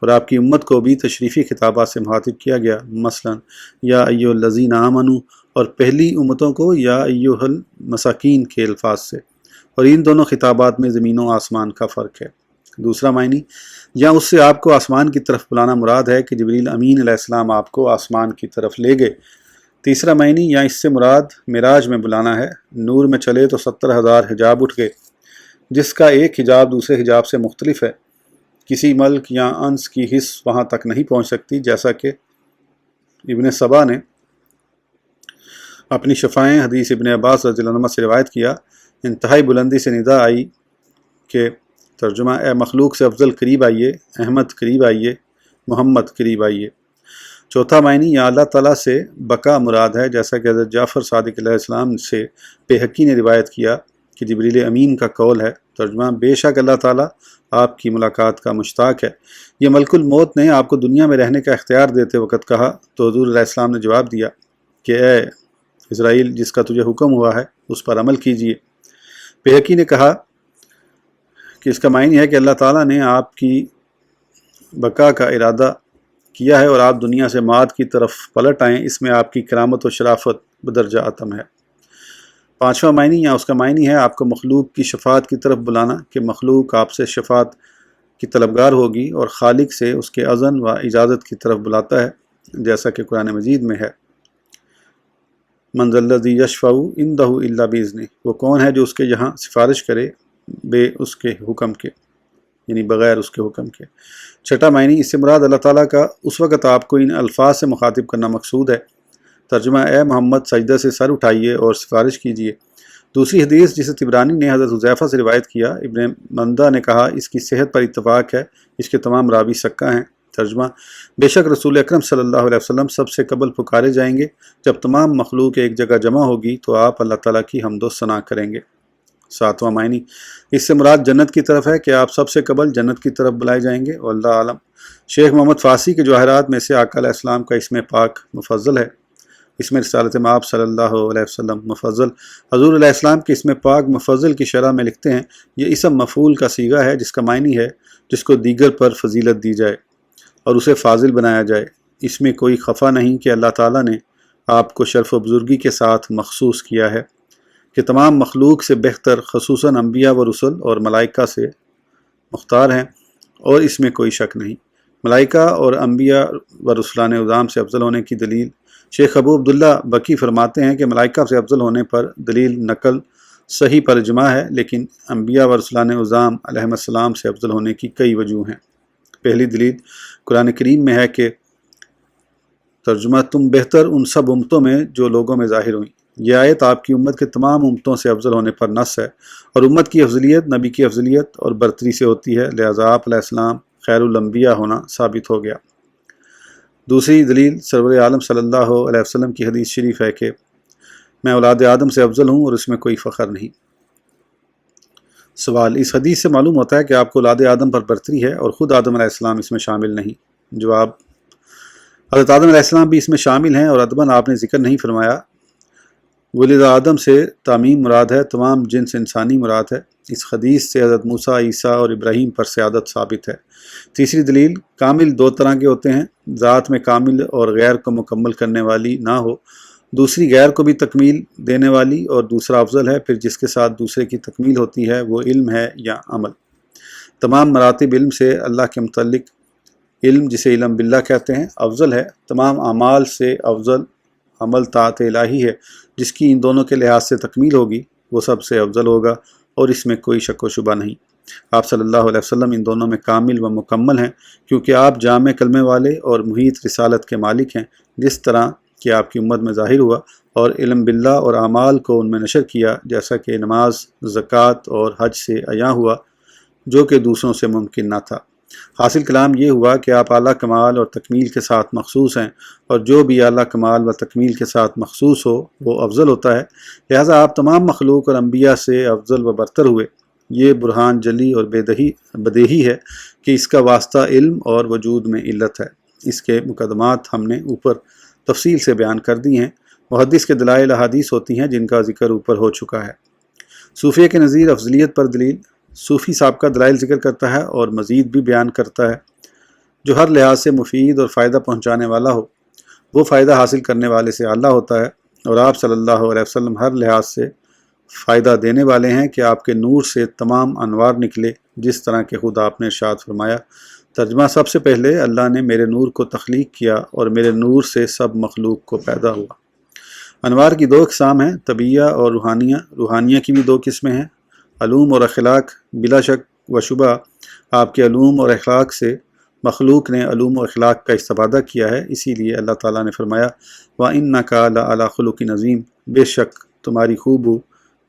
Speaker 1: اور آپ کی امت کو بھی تشریفی خطابات سے مخاطب کیا گیا، مثلا یا ایھا الذین آمنوا، اور پہلی امتوں کو یا ایھا المساکین کے الفاظ سے، اور ان دونوں خطابات میں زمین و آسمان کا فرق ہے۔ دوسرا معنی یا اس سے آپ کو آسمان کی طرف بلانا مراد ہے کہ جبریل امین علیہ السلام آپ کو آسمان کی طرف لے گئے۔ تیسرا معنی یا اس سے مراد معراج میں بلانا ہے۔ نور میں چلے تو 70,000 حجاب اٹھ گئے، جس کا ایک حجاب دوسرے حجاب سے مختلف ہے۔ کسی ملک یا انس کی حص وہاں تک نہیں پہنچ سکتی، جیسا کہ ابن سبا نے اپنی شفائیں حدیث ابن عباس رضی اللہ عنہ سے روایت کیا۔ انتہائی بلندی سے ندا آئی کہ ترجمہ اے مخلوق سے افضل قریب آئیے، احمد قریب آئیے، محمد قریب آئیے۔ چوتھا معنی یا اللہ تعالیٰ سے بقا مراد ہے، جیسا کہ حضرت جعفر صادق علیہ السلام سے بیہقی نے روایت کیا کہ جبریل امین کا قول ہے۔ ترجمہ بے شک اللہ تعالیٰ آپ کی ملاقات کا مشتاق ہے۔ یہ ملک الموت نے آپ کو دنیا میں رہنے کا اختیار دیتے وقت کہا تو حضور علیہ السلام نے جواب دیا کہ اے اسرائیل، جس کا تجھے حکم ہوا ہے اس پر عمل کیجیے۔ بیہقی نے کہا کہ اس کا معنی ہے کہ اللہ تعالیٰ نے آپ کی بقا کا ارادہ کیا ہے اور آپ دنیا سے معاد کی طرف پلٹ آئیں، اس میں آپ کی کرامت و شرافت بدرجہ اتم ہے۔ پانچواں معنی یا اس کا معنی ہے آپ کو مخلوق کی شفاعت کی طرف بلانا، کہ مخلوق آپ سے شفاعت کی طلبگار ہوگی اور خالق سے اس کے اذن و اجازت کی طرف بلاتا ہے، جیسا کہ قرآن مجید میں ہے۔ من ذا الذی یشفع عندہ الا باذنہ، وہ کون ہے جو اس کے یہاں سفارش کرے بے اس کے حکم کے، یعنی بغیر اس کے حکم کے۔ چھٹا معنی اس سے مراد اللہ تعالیٰ کا اس وقت آپ کو ان الفاظ سے مخاطب کرنا مقصود ہے۔ ترجمہ اے محمد سجدہ سے سر اٹھائیے اور سفارش کیجیے۔ دوسری حدیث جسے طبرانی نے حضرت حذیفہ سے روایت کیا، ابن مندہ نے کہا اس کی صحت پر اتفاق ہے، اس کے تمام راوی ثقہ ہیں۔ ترجمہ بے شک رسول اکرم صلی اللہ علیہ وسلم سب سے قبل پکارے جائیں گے، جب تمام مخلوق ایک جگہ جمع ہوگی تو آپ اللہ تعالیٰ کی حمد و ثنا کریں گے۔ ساتواں معنی اس سے مراد جنت کی طرف ہے کہ آپ سب سے قبل جنت کی طرف بلائے جائیں گے، اور اللہ عالم۔ شیخ محمد فاسی کے جواہرات میں سے آقا علیہ السلام کا اسم پاک مفضل ہے۔ اسم رسالت مآب صلی اللہ علیہ وسلم مفضل۔ حضور علیہ السلام کے اسم پاک مفضل کی شرح میں لکھتے ہیں، یہ اسم مفعول کا صیغہ ہے جس کا معنی ہے جس کو دیگر پر فضیلت دی جائے اور اسے فاضل بنایا جائے۔ اس میں کوئی خفا نہیں کہ اللہ تعالیٰ نے آپ کو شرف و بزرگی کے ساتھ مخصوص کیا ہے کہ تمام مخلوق سے بہتر، خصوصاً انبیاء و رسل اور ملائکہ سے مختار ہیں، اور اس میں کوئی شک نہیں۔ ملائکہ اور انبیاء و رسولان عظام سے افضل ہونے کی دلیل، شیخ ابو عبداللہ بکی فرماتے ہیں کہ ملائکہ سے افضل ہونے پر دلیل نقل صحیح پر اجماع ہے، لیکن انبیاء و رسولان عظام علیہ السلام سے افضل ہونے کی کئی وجوہ ہیں۔ پہلی دلیل قرآن کریم میں ہے کہ ترجمہ تم بہتر ان سب امتوں میں جو لوگوں میں ظاہر ہوئیں۔ یہ آیت آپ کی امت کے تمام امتوں سے افضل ہونے پر نص ہے، اور امت کی افضلیت نبی کی افضلیت اور برتری سے ہوتی ہے، لہذا آپ علیہ السلام خیر الانبیاء ہونا ثابت ہو گیا۔ دوسری دلیل سرور عالم صلی اللہ علیہ وسلم کی حدیث شریف ہے کہ میں اولاد آدم سے افضل ہوں اور اس میں کوئی فخر نہیں۔ سوال، اس حدیث سے معلوم ہوتا ہے کہ آپ کو اولاد آدم پر برتری ہے اور خود آدم علیہ السلام اس میں شامل نہیں۔ جواب، حضرت آدم علیہ السلام بھی اس میں شامل ہیں، اور ادباً آپ نے ذکر نہیں فرمایا۔ ولد آدم سے تعمیم مراد ہے، تمام جنس انسانی مراد ہے۔ اس حدیث سے حضرت موسیٰ، عیسیٰ اور ابراہیم پر سیادت ثابت ہے۔ تیسری دلیل، کامل دو طرح کے ہوتے ہیں، ذات میں کامل اور غیر کو مکمل کرنے والی نہ ہو، دوسری غیر کو بھی تکمیل دینے والی، اور دوسرا افضل ہے، پھر جس کے ساتھ دوسرے کی تکمیل ہوتی ہے وہ علم ہے یا عمل۔ تمام مراتب علم سے اللہ کے متعلق علم، جسے علم باللہ کہتے ہیں، افضل ہے۔ تمام اعمال سے افضل عمل طاعت الہی ہے، جس کی ان دونوں کے لحاظ سے تکمیل ہوگی وہ سب سے افضل ہوگا، اور اس میں کوئی شک و شبہ نہیں۔ آپ صلی اللہ علیہ وسلم ان دونوں میں کامل و مکمل ہیں، کیونکہ آپ جامع کلمے والے اور محیط رسالت کے مالک ہیں، جس طرح کہ آپ کی امت میں ظاہر ہوا اور علم باللہ اور اعمال کو ان میں نشر کیا، جیسا کہ نماز، زکوٰۃ اور حج سے عیاں ہوا، جو کہ دوسروں سے ممکن نہ تھا۔ حاصل کلام یہ ہوا کہ آپ اعلیٰ کمال اور تکمیل کے ساتھ مخصوص ہیں، اور جو بھی اعلیٰ کمال و تکمیل کے ساتھ مخصوص ہو وہ افضل ہوتا ہے، لہٰذا آپ تمام مخلوق اور انبیاء سے افضل و برتر ہوئے۔ یہ برہان جلی اور بدیہی ہے کہ اس کا واسطہ علم اور وجود میں علت ہے۔ اس کے مقدمات ہم نے اوپر تفصیل سے بیان کر دی ہیں۔ محدث کے دلائل احادیث ہوتی ہیں جن کا ذکر اوپر ہو چکا ہے۔ صوفیہ کے نظیر افضلیت پر دلیل، صوفی صاحب کا دلائل ذکر کرتا ہے اور مزید بھی بیان کرتا ہے، جو ہر لحاظ سے مفید اور فائدہ پہنچانے والا ہو وہ فائدہ حاصل کرنے والے سے اعلیٰ ہوتا ہے، اور آپ صلی اللہ علیہ وسلم ہر لحاظ سے فائدہ دینے والے ہیں کہ آپ کے نور سے تمام انوار نکلے، جس طرح کہ خود آپ نے ارشاد فرمایا۔ ترجمہ، سب سے پہلے اللہ نے میرے نور کو تخلیق کیا اور میرے نور سے سب مخلوق کو پیدا ہوا۔ انوار کی دو اقسام ہیں، طبیعیہ اور روحانیہ۔ روحانیہ کی بھی دو قسمیں ہیں، علوم اور اخلاق۔ بلا شک و شبہ آپ کے علوم اور اخلاق سے مخلوق نے علوم و اخلاق کا استفادہ کیا ہے، اسی لیے اللہ تعالیٰ نے فرمایا وَإِنَّكَ لَعَلَىٰ خُلُقٍ عَظِيمٍ، بے شک تمہاری خوب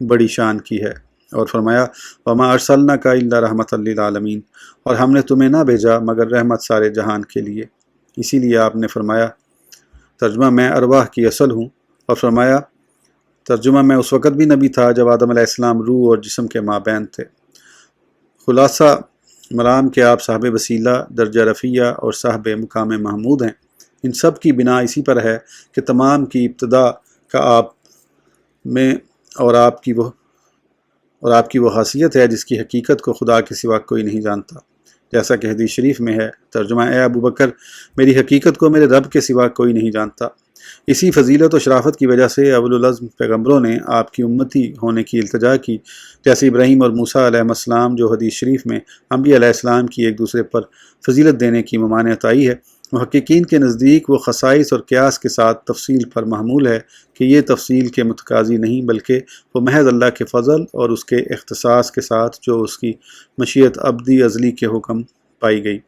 Speaker 1: بڑی شان کی ہے، اور فرمایا وَمَا أَرْسَلْنَاكَ إِلَّا رَحْمَةً لِّلْعَالَمِينَ، اور ہم نے تمہیں نہ بھیجا مگر رحمت سارے جہان کے لیے۔ اسی لیے آپ نے فرمایا، ترجمہ، میں ارواح کی اصل ہوں، اور فرمایا، ترجمہ، میں اس وقت بھی نبی تھا جب آدم علیہ السلام روح اور جسم کے مابین تھے۔ خلاصہ مرام کہ آپ صاحب وسیلہ، درجہ رفیہ اور صاحب مقام محمود ہیں۔ ان سب کی بنا اسی پر ہے کہ تمام کی ابتدا کا آپ میں اور آپ کی وہ حیثیت ہے جس کی حقیقت کو خدا کے سوا کوئی نہیں جانتا، جیسا کہ حدیث شریف میں ہے۔ ترجمہ، اے ابو بکر، میری حقیقت کو میرے رب کے سوا کوئی نہیں جانتا۔ اسی فضیلت و شرافت کی وجہ سے اول العزم پیغمبروں نے آپ کی امتی ہونے کی التجا کی، جیسے ابراہیم اور موسیٰ علیہ السلام، جو حدیث شریف میں انبیاء علیہ السلام کی ایک دوسرے پر فضیلت دینے کی ممانعت آئی ہے۔ محققین کے نزدیک وہ خصائص اور قیاس کے ساتھ تفصیل پر محمول ہے کہ یہ تفصیل کے متقاضی نہیں، بلکہ وہ محض اللہ کے فضل اور اس کے اختصاص کے ساتھ جو اس کی مشیت ابدی ازلی کے حکم پائی گئی۔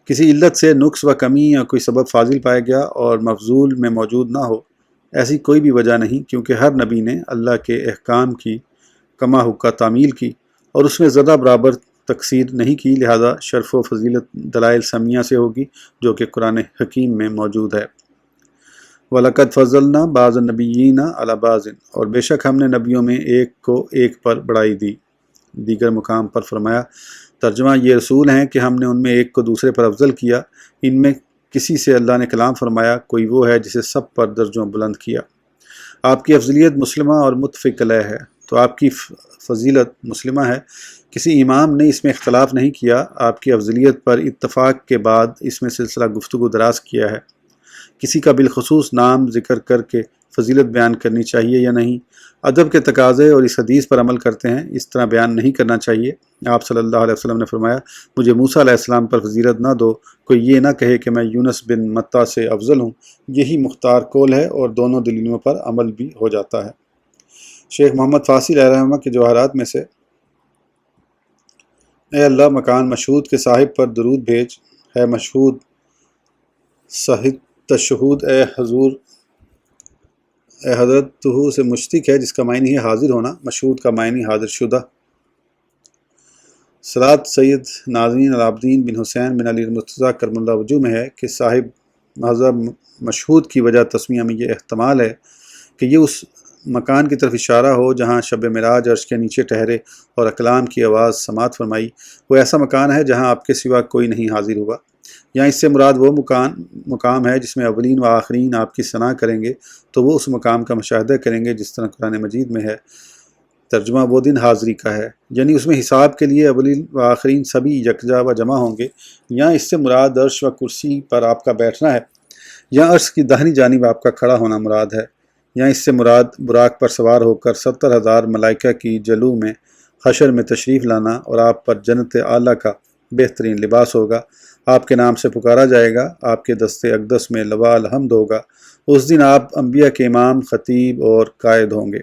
Speaker 1: کسی علت سے نقص و کمی یا کوئی سبب فاضل پایا گیا اور مفضول میں موجود نہ ہو، ایسی کوئی بھی وجہ نہیں، کیونکہ ہر نبی نے اللہ کے احکام کی کما حقہ تعمیل کی اور اس میں ذرہ برابر تقصیر نہیں کی، لہذا شرف و فضیلت دلائل سمیہ سے ہوگی جو کہ قرآن حکیم میں موجود ہے۔ وَلَقَدْ فَضَّلْنَا بَعْضَ النَّبِيِّينَ عَلَىٰ بَعْضٍ، اور بے شک ہم نے نبیوں میں ایک کو ایک پر بڑائی دی۔ دیگر مقام پر فرمایا، ترجمہ، یہ رسول ہیں کہ ہم نے ان میں ایک کو دوسرے پر افضل کیا، ان میں کسی سے اللہ نے کلام فرمایا کوئی وہ ہے جسے سب پر درجوں بلند کیا۔ آپ کی افضلیت مسلمہ اور متفق علیہ ہے، تو آپ کی فضیلت مسلمہ ہے، کسی امام نے اس میں اختلاف نہیں کیا۔ آپ کی افضلیت پر اتفاق کے بعد اس میں سلسلہ گفتگو دراز کیا ہے۔ کسی کا بالخصوص نام ذکر کر کے فضیلت بیان کرنی چاہیے یا نہیں؟ ادب کے تقاضے اور اس حدیث پر عمل کرتے ہیں، اس طرح بیان نہیں کرنا چاہیے۔ آپ صلی اللہ علیہ وسلم نے فرمایا مجھے موسیٰ علیہ السلام پر فضیلت نہ دو، کوئی یہ نہ کہے کہ میں یونس بن متی سے افضل ہوں۔ یہی مختار قول ہے اور دونوں دلیلوں پر عمل بھی ہو جاتا ہے۔ شیخ محمد فاصل علیہ رحمہ کے جواہرات میں سے، اے اللہ مکان مشہود کے صاحب پر درود بھیج، ہے مشہود صحت تشہود، اے حضرت تو سے مشتق ہے جس کا معنی ہے حاضر ہونا، مشہود کا معنی حاضر شدہ۔ صلاۃ سید ناظرین العابدین بن حسین بن علی المرتضیٰ کرم اللہ وجہ میں ہے کہ صاحب مذہب مشہود کی وجہ تسمیہ میں یہ احتمال ہے کہ یہ اس مکان کی طرف اشارہ ہو جہاں شب معراج عرش کے نیچے ٹھہرے اور اقلام کی آواز سماعت فرمائی۔ وہ ایسا مکان ہے جہاں آپ کے سوا کوئی نہیں حاضر ہوا۔ یہاں اس سے مراد وہ مقام ہے جس میں اولین و آخرین آپ کی ثنا کریں گے تو وہ اس مقام کا مشاہدہ کریں گے جس طرح قرآن مجید میں ہے۔ ترجمہ وہ دن حاضری کا ہے، یعنی اس میں حساب کے لیے اولین و آخرین سبھی یکجا و جمع ہوں گے۔ یہاں اس سے مراد عرش و کرسی پر آپ کا بیٹھنا ہے، یہاں عرش کی داہنی جانب آپ کا کھڑا ہونا مراد ہے۔ یہاں اس سے مراد براق پر سوار ہو کر 70,000 ملائکہ کی جلوہ میں حشر میں تشریف لانا اور آپ پر جنت اعلیٰ کا بہترین لباس ہوگا۔ آپ کے نام سے پکارا جائے گا، آپ کے دست اقدس میں لوا الحمد ہوگا۔ اس دن آپ انبیاء کے امام، خطیب اور قائد ہوں گے۔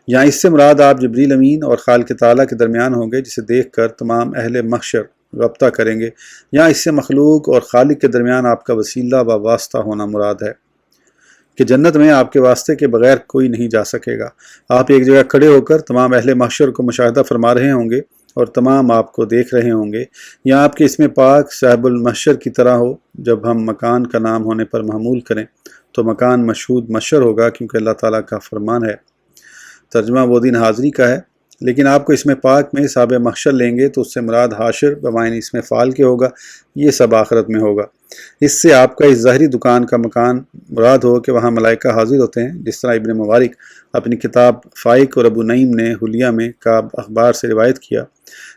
Speaker 1: یہاں اس سے مراد آپ جبریل امین اور خالق تعالیٰ کے درمیان ہوں گے جسے دیکھ کر تمام اہل محشر رابطہ کریں گے۔ یہاں اس سے مخلوق اور خالق کے درمیان آپ کا وسیلہ و واسطہ ہونا مراد ہے کہ جنت میں آپ کے واسطے کے بغیر کوئی نہیں جا سکے گا۔ آپ ایک جگہ کھڑے ہو کر تمام اہل محشر کو مشاہدہ فرما رہے ہوں گے اور تمام آپ کو دیکھ رہے ہوں گے۔ یہاں آپ کے اسم پاک صاحب المحشر کی طرح ہو۔ جب ہم مکان کا نام ہونے پر محمول کریں تو مکان مشہود محشر ہوگا کیونکہ اللہ تعالیٰ کا فرمان ہے۔ ترجمہ وہ دن حاضری کا ہے، لیکن آپ کو اسم پاک میں صاحب محشر لیں گے تو اس سے مراد حاشر بمعنی اسم فعال کے ہوگا، یہ سب آخرت میں ہوگا۔ اس سے آپ کا اس ظاہری دکان کا مکان مراد ہو کہ وہاں ملائکہ حاضر ہوتے ہیں، جس طرح ابن مبارک اپنی کتاب فائق اور ابو نعیم نے حلیہ میں کعب اخبار سے روایت کیا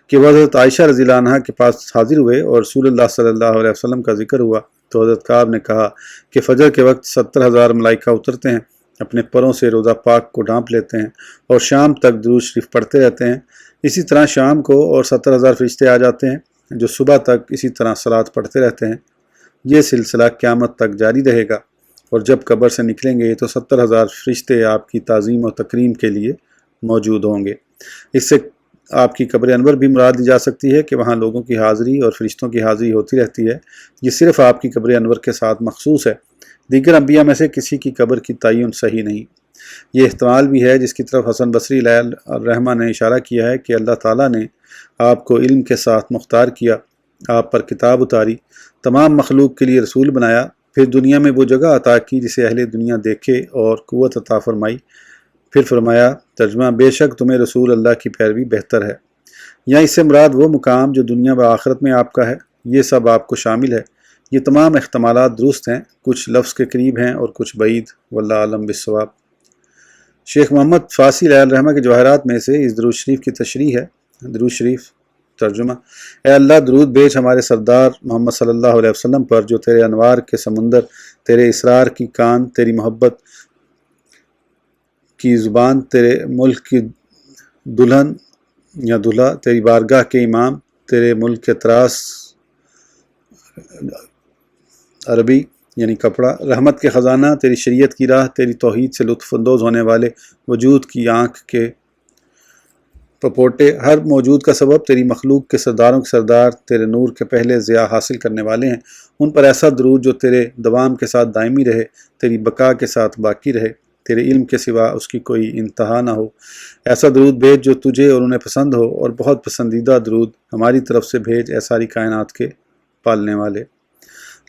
Speaker 1: کہ وہ حضرت عائشہ رضی اللہ عنہا کے پاس حاضر ہوئے اور رسول اللہ صلی اللہ علیہ وسلم کا ذکر ہوا تو حضرت کعب نے کہا کہ فجر کے وقت 70,000 ملائکہ اترتے ہیں، اپنے پروں سے روضہ پاک کو ڈھانپ لیتے ہیں اور شام تک درود شریف پڑھتے رہتے ہیں۔ اسی طرح شام کو اور 70,000 فرشتے آ جاتے ہیں جو صبح تک اسی طرح صلوات پڑھتے رہتے ہیں۔ یہ سلسلہ قیامت تک جاری رہے گا اور جب قبر سے نکلیں گے تو 70,000 فرشتے آپ کی تعظیم و تکریم کے لیے موجود ہوں گے۔ اس سے آپ کی قبر انور بھی مراد لی جا سکتی ہے کہ وہاں لوگوں کی حاضری اور فرشتوں کی حاضری ہوتی رہتی ہے۔ یہ صرف آپ کی قبر انور کے ساتھ مخصوص ہے، دیگر انبیاء میں سے کسی کی قبر کی تعین صحیح نہیں۔ یہ احتمال بھی ہے جس کی طرف حسن بصری علیہ الرحمہ نے اشارہ کیا ہے کہ اللہ تعالیٰ نے آپ کو علم کے ساتھ مختار کیا، آپ پر کتاب اتاری، تمام مخلوق کے لیے رسول بنایا، پھر دنیا میں وہ جگہ عطا کی جسے اہل دنیا دیکھے اور قوت عطا فرمائی۔ پھر فرمایا ترجمہ بے شک تمہیں رسول اللہ کی پیروی بہتر ہے۔ یہاں اس سے مراد وہ مقام جو دنیا و آخرت میں آپ کا ہے، یہ سب آپ کو شامل ہے۔ یہ تمام احتمالات درست ہیں، کچھ لفظ کے قریب ہیں اور کچھ بعید، واللہ اعلم بالصواب۔ شیخ محمد فاصل علیہ الرحمہ کے جواہرات میں سے اس درود شریف کی تشریح ہے۔ درود شریف ترجمہ، اے اللہ درود بھیج ہمارے سردار محمد صلی اللہ علیہ وسلم پر جو تیرے انوار کے سمندر، تیرے اسرار کی کان، تیری محبت کی زبان، تیرے ملک کی دلہن یا دلہا، تیری بارگاہ کے امام، تیرے ملک کے تراس عربی یعنی کپڑا، رحمت کے خزانہ، تیری شریعت کی راہ، تیری توحید سے لطف اندوز ہونے والے وجود کی آنکھ کے پپوٹے، ہر موجود کا سبب، تیری مخلوق کے سرداروں کے سردار، تیرے نور کے پہلے ضیاء حاصل کرنے والے ہیں، ان پر ایسا درود جو تیرے دوام کے ساتھ دائمی رہے، تیری بقا کے ساتھ باقی رہے، تیرے علم کے سوا اس کی کوئی انتہا نہ ہو۔ ایسا درود بھیج جو تجھے اور انہیں پسند ہو، اور بہت پسندیدہ درود ہماری طرف سے بھیج اے ساری کائنات کے پالنے والے۔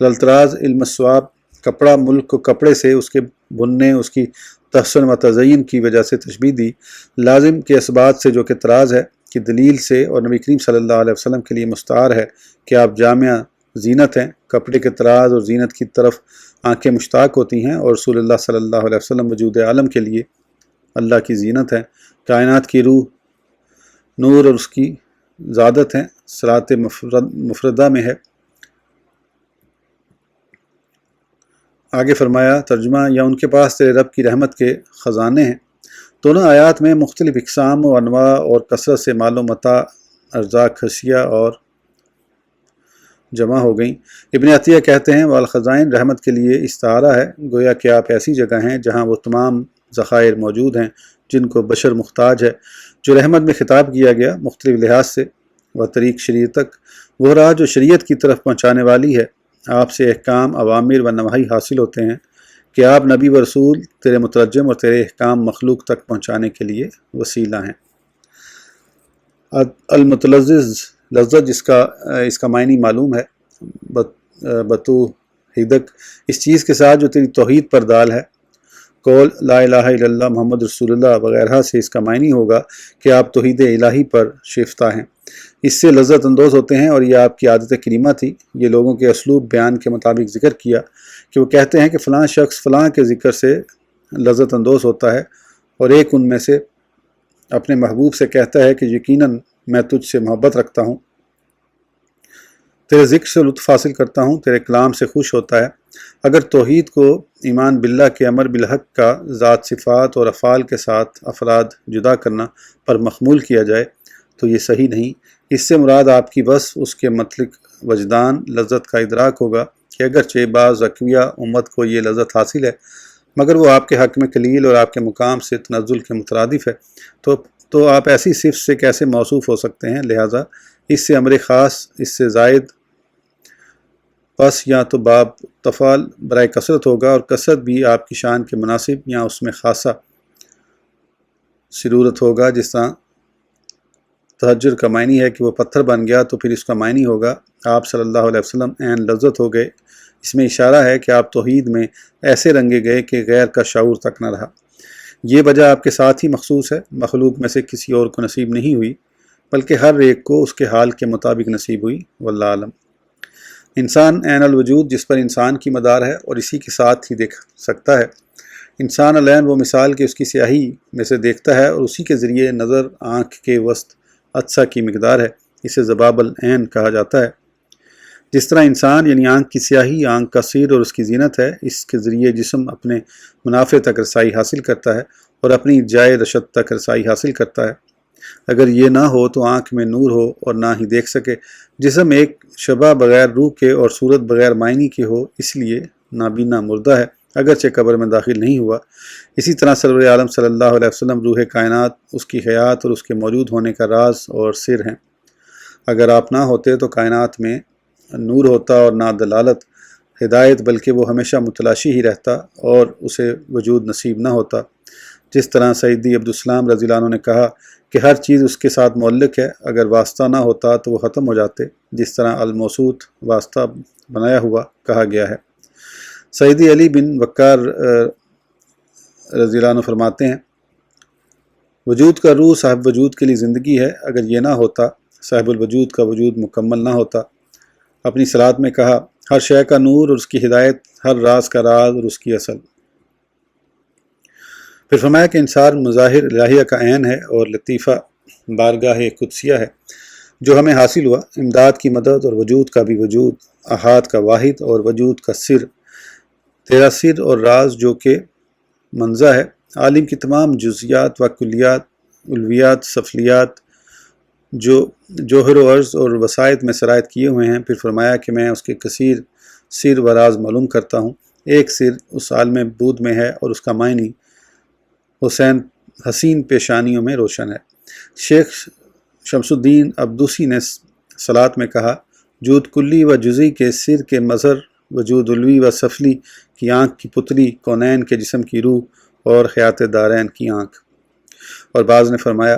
Speaker 1: للطراز علم الصواب، کپڑا ملک کو کپڑے سے اس کے بننے، اس کی تحسن و تزئین کی وجہ سے تشبیہ دی، لازم کے اسبات سے جو کہ طراز ہے کی دلیل سے، اور نبی کریم صلی اللہ علیہ وسلم کے لیے مستعار ہے کہ آپ جامعہ زینت ہیں، کپڑے کے طراز اور زینت کی طرف آنکھیں مشتاق ہوتی ہیں، اور رسول اللہ صلی اللہ علیہ وسلم وجود عالم کے لیے اللہ کی زینت ہیں، کائنات کی روح، نور اور اس کی زیادت ہیں، صراط مفردہ میں ہے۔ آگے فرمایا ترجمہ، یا ان کے پاس تیرے رب کی رحمت کے خزانے ہیں۔ دونوں آیات میں مختلف اقسام و انواع اور کثرت سے مال و متاع، ارزاق، اشیاء اور جمع ہو گئیں۔ ابن عطیہ کہتے ہیں والخزائن رحمت کے لیے استعارہ ہے، گویا کہ آپ ایسی جگہ ہیں جہاں وہ تمام ذخائر موجود ہیں جن کو بشر محتاج ہے۔ جو رحمت میں خطاب کیا گیا مختلف لحاظ سے و طریق شریعت تک، وہ راہ جو شریعت کی طرف پہنچانے والی ہے۔ آپ سے احکام، اوامر و نواہی حاصل ہوتے ہیں کہ آپ نبی و رسول تیرے مترجم اور تیرے احکام مخلوق تک پہنچانے کے لیے وسیلہ ہیں۔ المتلذذ لذت اس کا معنی معلوم ہے، بتوحیدک، اس چیز کے ساتھ جو تیری توحید پر دال ہے۔ قول لا الہ الا اللہ محمد رسول اللہ وغیرہ سے اس کا معنی ہوگا کہ آپ توحید الہی پر شیفتہ ہیں، اس سے لذت اندوز ہوتے ہیں، اور یہ آپ کی عادت کریمہ تھی۔ یہ لوگوں کے اسلوب بیان کے مطابق ذکر کیا کہ وہ کہتے ہیں کہ فلاں شخص فلاں کے ذکر سے لذت اندوز ہوتا ہے، اور ایک ان میں سے اپنے محبوب سے کہتا ہے کہ یقیناً میں تجھ سے محبت رکھتا ہوں، تیرے ذکر سے لطف حاصل کرتا ہوں، تیرے کلام سے خوش ہوتا ہے۔ اگر توحید کو ایمان باللہ کے امر بالحق کا ذات، صفات اور افعال کے ساتھ افراد جدا کرنا پر مخمول کیا جائے تو یہ صحیح نہیں۔ اس سے مراد آپ کی بس اس کے مطلق وجدان لذت کا ادراک ہوگا کہ اگرچہ بعض اقویاء امت کو یہ لذت حاصل ہے مگر وہ آپ کے حق میں قلیل اور آپ کے مقام سے تنزل کے مترادف ہے، تو آپ ایسی صفت سے کیسے موصوف ہو سکتے ہیں؟ لہٰذا اس سے امر خاص، اس سے زائد پس یا تو باب تفعال برائے کثرت ہوگا، اور کثرت بھی آپ کی شان کے مناسب یا اس میں خاصہ ضرورت ہوگا۔ جس طرح تہجر کا معنی ہے کہ وہ پتھر بن گیا، تو پھر اس کا معنی ہوگا آپ صلی اللہ علیہ وسلم عین لذت ہو گئے۔ اس میں اشارہ ہے کہ آپ توحید میں ایسے رنگے گئے کہ غیر کا شعور تک نہ رہا۔ یہ وجہ آپ کے ساتھ ہی مخصوص ہے، مخلوق میں سے کسی اور کو نصیب نہیں ہوئی، بلکہ ہر ایک کو اس کے حال کے مطابق نصیب ہوئی، واللہ عالم۔ انسان عین الوجود جس پر انسان کی مدار ہے اور اسی کے ساتھ ہی دیکھ سکتا ہے۔ انسان العین وہ مثال کہ اس کی سیاہی میں سے دیکھتا ہے، اور اسی کے ذریعے نظر آنکھ کے وسط عدسہ کی مقدار ہے، اسے ضباب العین کہا جاتا ہے۔ جس طرح انسان یعنی آنکھ کی سیاہی آنکھ کا سیر اور اس کی زینت ہے، اس کے ذریعے جسم اپنے منافع تک رسائی حاصل کرتا ہے اور اپنی جائے رشد تک رسائی حاصل کرتا ہے۔ اگر یہ نہ ہو تو آنکھ میں نور ہو اور نہ ہی دیکھ سکے۔ جسم ایک شبہ بغیر روح کے اور صورت بغیر معنی کے ہو، اس لیے نابینا مردہ ہے، اگرچہ قبر میں داخل نہیں ہوا۔ اسی طرح سرور عالم صلی اللہ علیہ وسلم روح کائنات، اس کی حیات اور اس کے موجود ہونے کا راز اور سر ہیں۔ اگر آپ نہ ہوتے تو کائنات میں نور ہوتا اور نہ دلالت، ہدایت، بلکہ وہ ہمیشہ متلاشی ہی رہتا اور اسے وجود نصیب نہ ہوتا۔ جس طرح سیدی عبدالسلام رضی اللہ عنہ نے کہا کہ ہر چیز اس کے ساتھ معلق ہے، اگر واسطہ نہ ہوتا تو وہ ختم ہو جاتے، جس طرح الموصوت واسطہ بنایا ہوا کہا گیا ہے۔ سیدی علی بن وقار رضی اللہ عنہ فرماتے ہیں وجود کا روح صاحب وجود کے لیے زندگی ہے، اگر یہ نہ ہوتا صاحب الوجود کا وجود مکمل نہ ہوتا۔ اپنی صلات میں کہا ہر شے کا نور اور اس کی ہدایت، ہر راز کا راز اور اس کی اصل۔ پھر فرمایا کہ انسان مظاہر الہیہ کا عین ہے اور لطیفہ بارگاہ قدسیہ ہے جو ہمیں حاصل ہوا۔ امداد کی مدد اور وجود کا بھی وجود، احاد کا واحد اور وجود کا سر، تیرا سر اور راز جو کہ منزہ ہے، عالم کی تمام جزیات و کلیات، علویات، سفلیات جو جوہر و عرض اور وسائط میں سرایت کیے ہوئے ہیں۔ پھر فرمایا کہ میں اس کے کثیر سر و راز معلوم کرتا ہوں۔ ایک سر اس عالم بود میں ہے اور اس کا معنی حسین پیشانیوں میں روشن ہے۔ شیخ شمس الدین عبدوسی نے صلات میں کہا جود کلی و جزئی کے سر کے مظہر، وجود علوی و سفلی کی آنکھ کی پتلی، کونین کے جسم کی روح اور حیات دارین کی آنکھ۔ اور بعض نے فرمایا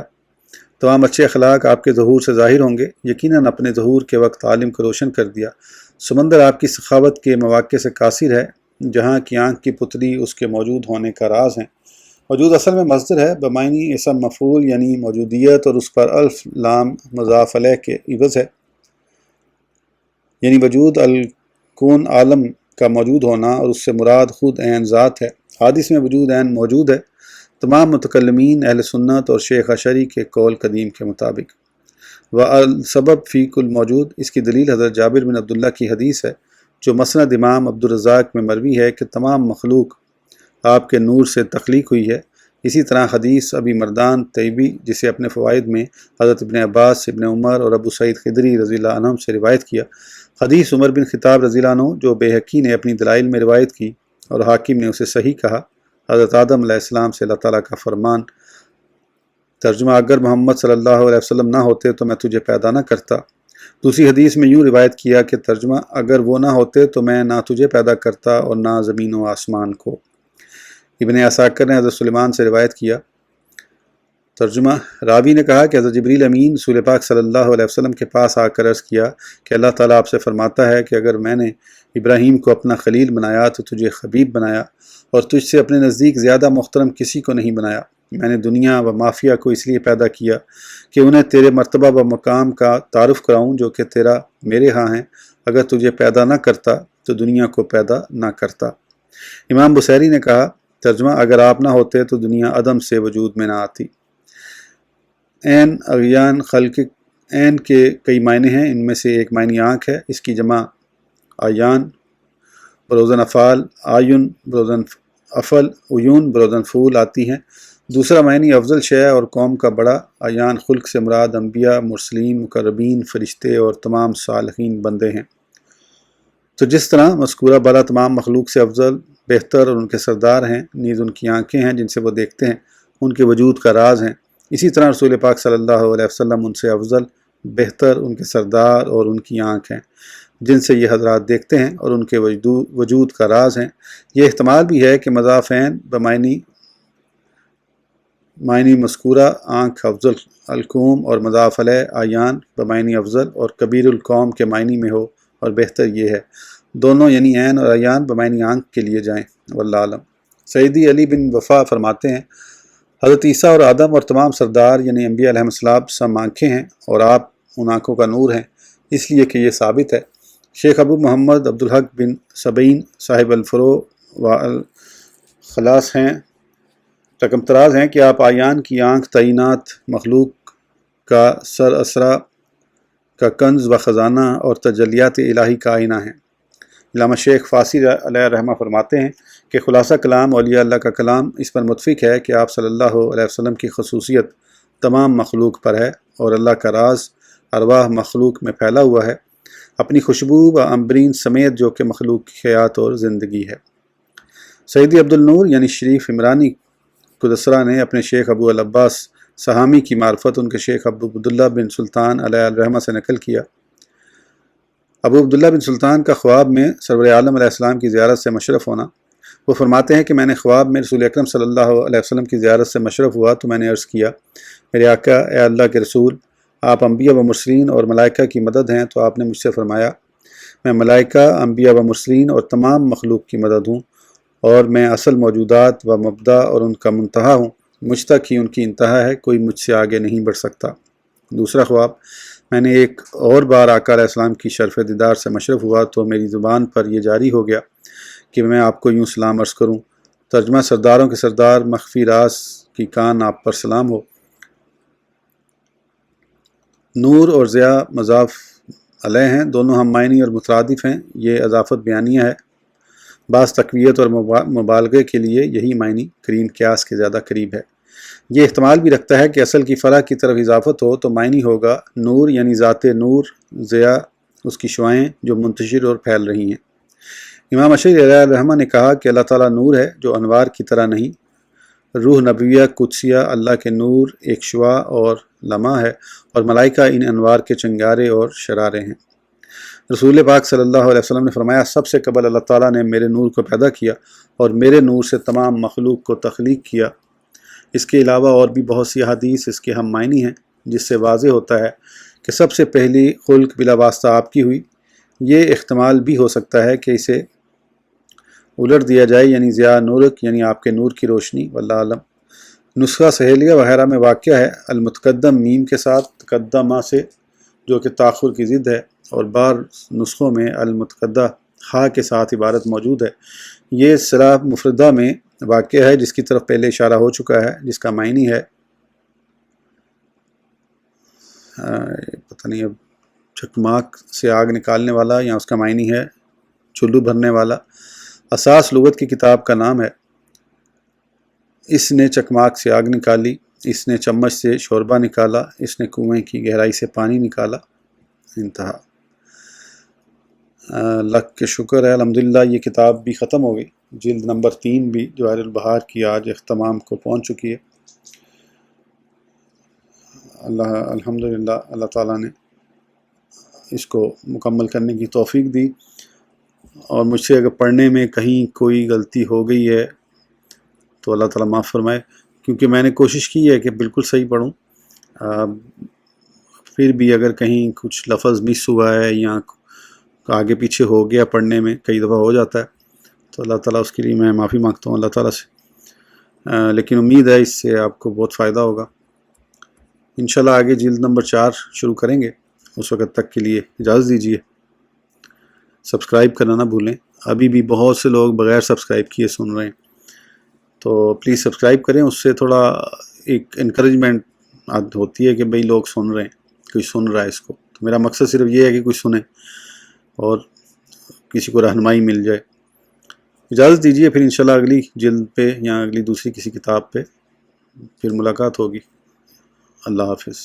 Speaker 1: تمام اچھے اخلاق آپ کے ظہور سے ظاہر ہوں گے، یقیناً اپنے ظہور کے وقت عالم کو روشن کر دیا۔ سمندر آپ کی سخاوت کے مواقع سے قاصر ہے، جہاں کی آنکھ کی پتلی اس کے موجود ہونے کا راز ہیں۔ وجود اصل میں مصدر ہے بمعنی اسم مفعول، یعنی موجودیت، اور اس پر الف لام مضاف الیہ کے عوض ہے۔ یعنی وجود الکون عالم کا موجود ہونا، اور اس سے مراد خود عین ذات ہے۔ حادث میں وجود عین موجود ہے تمام متکلمین اہل سنت اور شیخ اشعری کے قول قدیم کے مطابق۔ والسبب فی کل موجود، اس کی دلیل حضرت جابر بن عبداللہ کی حدیث ہے جو مسند امام عبدالرزاق میں مروی ہے کہ تمام مخلوق آپ کے نور سے تخلیق ہوئی ہے۔ اسی طرح حدیث ابی مردان طیبی جسے اپنے فوائد میں حضرت ابن عباس، ابن عمر اور ابو سعید خدری رضی اللہ عنہم سے روایت کیا۔ حدیث عمر بن خطاب رضی اللہ عنہ جو بیہقی نے اپنی دلائل میں روایت کی اور حاکم نے اسے صحیح کہا۔ حضرت آدم علیہ السلام سے اللہ تعالیٰ کا فرمان، ترجمہ اگر محمد صلی اللہ علیہ وسلم نہ ہوتے تو میں تجھے پیدا نہ کرتا۔ دوسری حدیث میں یوں روایت کیا کہ ترجمہ اگر وہ نہ ہوتے تو میں نہ تجھے پیدا کرتا اور نہ زمین و آسمان کو۔ ابن عساکر نے حضرت سلیمان سے روایت کیا۔ ترجمہ راوی نے کہا کہ حضرت جبریل امین رسول پاک صلی اللہ علیہ وسلم کے پاس آ کر عرض کیا کہ اللہ تعالیٰ آپ سے فرماتا ہے کہ اگر میں نے ابراہیم کو اپنا خلیل بنایا تو تجھے حبیب بنایا، اور تجھ سے اپنے نزدیک زیادہ محترم کسی کو نہیں بنایا۔ میں نے دنیا و مافیہ کو اس لیے پیدا کیا کہ انہیں تیرے مرتبہ و مقام کا تعارف کراؤں جو کہ تیرا میرے ہاں ہیں۔ اگر تجھے پیدا نہ کرتا تو دنیا کو پیدا نہ کرتا۔ امام بصیری نے کہا، ترجمہ اگر آپ نہ ہوتے تو دنیا عدم سے وجود میں نہ آتی۔ عین اغیان خلق، عین کے کئی معنی ہیں، ان میں سے ایک معنی آنکھ ہے، اس کی جمع آیان بروزن افعال، آیون بروزن افل، عیون بروزن فول آتی ہیں۔ دوسرا معنی افضل شے اور قوم کا بڑا، آیان خلق سے مراد انبیاء، مرسلین، مقربین، فرشتے اور تمام صالحین بندے ہیں۔ تو جس طرح مذکورہ بالا تمام مخلوق سے افضل، بہتر اور ان کے سردار ہیں، نیز ان کی آنکھیں ہیں جن سے وہ دیکھتے ہیں، ان کے وجود کا راز ہیں، اسی طرح رسول پاک صلی اللہ علیہ وسلم ان سے افضل، بہتر، ان کے سردار اور ان کی آنکھ ہیں جن سے یہ حضرات دیکھتے ہیں اور ان کے وجود کا راز ہیں۔ یہ احتمال بھی ہے کہ مضافین بمعنی مذکورہ آنکھ افضل القوم اور مضاف علیہ آیان بمعنی افضل اور کبیر القوم کے معنی میں ہو، اور بہتر یہ ہے دونوں یعنی عین اور آیان بمعنی آنکھ کے لیے جائیں۔ واللہ عالم۔ سیدی علی بن وفا فرماتے ہیں حضرت عیسیٰ اور آدم اور تمام سردار یعنی انبیاء علیہ السلام سب آنکھیں ہیں اور آپ ان آنکھوں کا نور ہیں، اس لیے کہ یہ ثابت ہے۔ شیخ ابو محمد عبدالحق بن سبعین صاحب الفرو و الخلاص ہیں، رقم تراز ہیں کہ آپ آیان کی آنکھ تعینات مخلوق کا سر اسرا کا کنز و خزانہ اور تجلیات الہی کا آئینہ ہیں۔ علامہ شیخ فاسی علیہ رحمہ فرماتے ہیں کہ خلاصہ کلام اولیاء اللہ کا کلام اس پر متفق ہے کہ آپ صلی اللہ علیہ وسلم کی خصوصیت تمام مخلوق پر ہے، اور اللہ کا راز ارواح مخلوق میں پھیلا ہوا ہے، اپنی خوشبو و امبرین سمیت جو کہ مخلوق کی حیات اور زندگی ہے۔ سیدی عبد النور یعنی شریف عمرانی قدسرہ نے اپنے شیخ ابو العباس سہامی کی معرفت ان کے شیخ ابو عبداللہ بن سلطان علیہ الرحمہ سے نقل کیا۔ ابو عبداللہ بن سلطان کا خواب میں سرور عالم علیہ السلام کی زیارت سے مشرف ہونا۔ وہ فرماتے ہیں کہ میں نے خواب میں رسول اکرم صلی اللہ علیہ وسلم کی زیارت سے مشرف ہوا تو میں نے عرض کیا، میرے آقا، اے اللہ کے رسول، آپ انبیاء و مرسلین اور ملائکہ کی مدد ہیں۔ تو آپ نے مجھ سے فرمایا، میں ملائکہ، انبیاء و مرسلین اور تمام مخلوق کی مدد ہوں، اور میں اصل موجودات و مبدا اور ان کا منتہا ہوں، مجھ تک ہی ان کی انتہا ہے، کوئی مجھ سے آگے نہیں بڑھ سکتا۔ دوسرا خواب، میں نے ایک اور بار آقا علیہ السلام کی شرف دیدار سے مشرف ہوا تو میری زبان پر یہ جاری ہو گیا کہ میں آپ کو یوں سلام عرض کروں۔ ترجمہ سرداروں کے سردار مخفی راز کی کان آپ پر سلام ہو۔ نور اور ضیاء مضاف علیہ ہیں، دونوں ہم معنی اور مترادف ہیں، یہ اضافت بیانیہ ہے۔ بعض تقویت اور مبالغے کے لیے یہی معنی کریم قیاس کے زیادہ قریب ہے۔ یہ احتمال بھی رکھتا ہے کہ اصل کی فرع کی طرف اضافت ہو تو معنی ہوگا نور یعنی ذات نور، ضیاء اس کی شعائیں جو منتشر اور پھیل رہی ہیں۔ امام اشعری علیہ الرحمہ نے کہا کہ اللہ تعالیٰ نور ہے جو انوار کی طرح نہیں، روح نبویہ قدسیہ اللہ کے نور ایک شعاع اور لمحہ ہے، اور ملائکہ ان انوار کے چنگارے اور شرارے ہیں۔ رسول پاک صلی اللہ علیہ وسلم نے فرمایا، سب سے قبل اللہ تعالیٰ نے میرے نور کو پیدا کیا اور میرے نور سے تمام مخلوق کو تخلیق کیا۔ اس کے علاوہ اور بھی بہت سی احادیث اس کے ہم معنی ہیں، جس سے واضح ہوتا ہے کہ سب سے پہلی خلق بلا واسطہ آپ کی ہوئی۔ یہ احتمال بھی ہو سکتا ہے کہ اسے الٹ دیا جائے، یعنی ضیاء نورک یعنی آپ کے نور کی روشنی۔ واللہ عالم۔ نسخہ سہیلیہ وغیرہ میں واقع ہے المتقدم میم کے ساتھ تقدمہ سے، جو کہ تاخر کی ضد ہے۔ اور بعض نسخوں میں المتقدہ ہا کے ساتھ عبارت موجود ہے۔ یہ صلہ مفردہ میں واقع ہے جس کی طرف پہلے اشارہ ہو چکا ہے، جس کا معنی ہے پتہ نہیں اب چکماک سے آگ نکالنے والا، یا اس کا معنی ہے چلو بھرنے والا۔ اساس لغت کی کتاب کا نام ہے۔ اس نے چکماک سے آگ نکالی، اس نے چمچ سے شوربہ نکالا، اس نے کنویں کی گہرائی سے پانی نکالا، انتہا۔ لک کے شکر ہے، الحمدللہ یہ کتاب بھی ختم ہو گئی۔ جلد نمبر 3 بھی جواہر البحار کی آج اختتام کو پہنچ چکی ہے۔ الحمدللہ اللہ تعالیٰ نے اس کو مکمل کرنے کی توفیق دی، اور مجھ سے اگر پڑھنے میں کہیں کوئی غلطی ہو گئی ہے تو اللہ تعالیٰ معاف فرمائے، کیونکہ میں نے کوشش کی ہے کہ بالکل صحیح پڑھوں، پھر بھی اگر کہیں کچھ لفظ مس ہوا ہے یا آگے پیچھے ہو گیا پڑھنے میں، کئی دفعہ ہو جاتا ہے، تو اللہ تعالیٰ اس کے لیے میں معافی مانگتا ہوں اللہ تعالیٰ سے، لیکن امید ہے اس سے آپ کو بہت فائدہ ہوگا۔ انشاءاللہ آگے جلد نمبر 4 شروع کریں گے، اس وقت تک کے لیے اجازت دیجیے۔ سبسکرائب کرنا نہ بھولیں، ابھی بھی بہت سے لوگ بغیر سبسکرائب کیے سن رہے ہیں، تو پلیز سبسکرائب کریں، اس سے تھوڑا ایک انکریجمنٹ ہوتی ہے کہ بھئی لوگ سن رہے ہیں، کوئی سن رہا ہے اس کو، تو میرا مقصد صرف یہ ہے کہ کوئی سنے اور کسی کو رہنمائی مل جائے۔ اجازت دیجیے، پھر انشاءاللہ اگلی جلد پہ یا اگلی دوسری کسی کتاب پہ پھر ملاقات ہوگی۔ اللہ حافظ۔